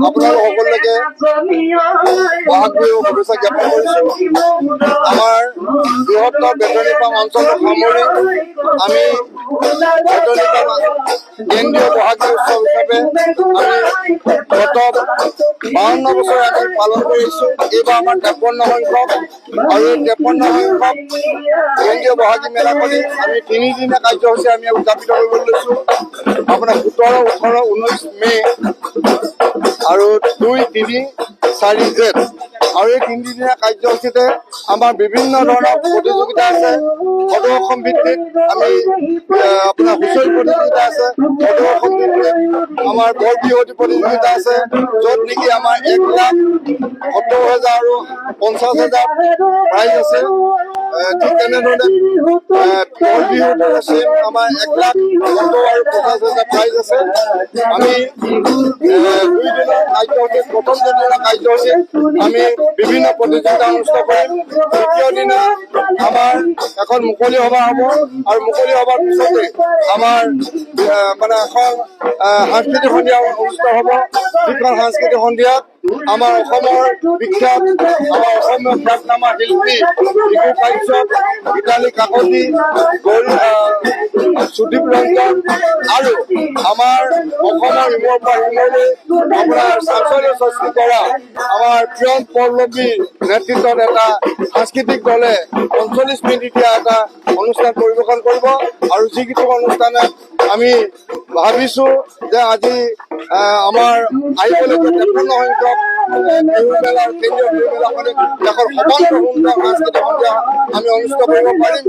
আপোনালোক সকলোকে বহাগ বিহু শুভেচ্ছা জ্ঞাপন কৰিছোঁ। আমাৰ বৃহত্তৰ বেতনী ফাৰ্ম অঞ্চলক সামৰি আমি বেতনী ফাৰ্ম কেন্দ্ৰীয় বহাগ বিহু উৎসৱ হিচাপে আমি গত 52 বছৰে আমি পালন কৰিছোঁ। এইবাৰ আমাৰ 53 সংখ্যক আৰু 53 সংখ্যক কেন্দ্ৰীয় বহাগী মেলা কৰি আমি 3 দিনীয়া কাৰ্যসূচী আমি উদযাপিত কৰিবলৈ লৈছোঁ। আপোনাৰ 17, 18, 19 মে আৰু 2, 3, 4 জেঠ আৰু এই 3 দিনীয়া কাৰ্যসূচীতে আমাৰ বিভিন্ন ধৰণৰ প্ৰতিযোগিতা আছে। সদৌ অসম ভিত্তিক আমি আপোনাৰ হুঁচৰি প্ৰতিযোগিতা আছে, সদৌ অসম ভিত্তিক আমাৰ বৰ বিহুৱতী প্ৰতিযোগিতা আছে, য'ত নেকি আমাৰ 1,70,000 আৰু 50,000 প্ৰাইজ আছে। ঠিক তেনেধৰণে বৰ বিহুত আছে আমাৰ 1,70,000 আৰু 50,000 প্ৰাইজ আছে। আমি 2 দিনৰ কাৰ্যসূচীত প্ৰথম দিনৰ কাৰ্যসূচীত আমি বিভিন্ন প্ৰতিযোগিতা অনুষ্ঠিত কৰিম। দ্বিতীয় দিনা আমাৰ এখন মুকলি সভা হ'ব আৰু মুকলি সভাৰ পিছতে আমাৰ মানে এখন সাংস্কৃতিক সন্ধিয়া অনুষ্ঠিত হ'ব। যিখন সাংস্কৃতিক সন্ধিয়াত আমাৰ অসমৰ বিখ্যাত আমাৰ অসমৰ খ্যাতনামা শিল্পী বিহু কাশ্যপ, গীতালি কাকতি, সুদীপ ৰঞ্জন আৰু আমাৰ অসমৰ ইমূৰৰ পৰা সিমূৰলৈ আপোনাৰ চাঞ্চল্য সৃষ্টি কৰা আমাৰ প্ৰিয়ম পল্লৱীৰ নেতৃত্বত এটা সাংস্কৃতিক দলে 45 মিনিট এটা অনুষ্ঠান পৰিৱেশন কৰিব। আৰু যিকেইটা অনুষ্ঠানত আমি ভাবিছোঁ যে আজি আমাৰ আহিবলগীয়া 53 সংখ্যক বিহু মেলা কেন্দ্ৰীয় বিহু মেলাখনে দেশৰ সৰ্বাংগ সুন্দৰ সাংস্কৃতিক সন্ধিয়া আমি অনুষ্ঠিত কৰিব পাৰিম।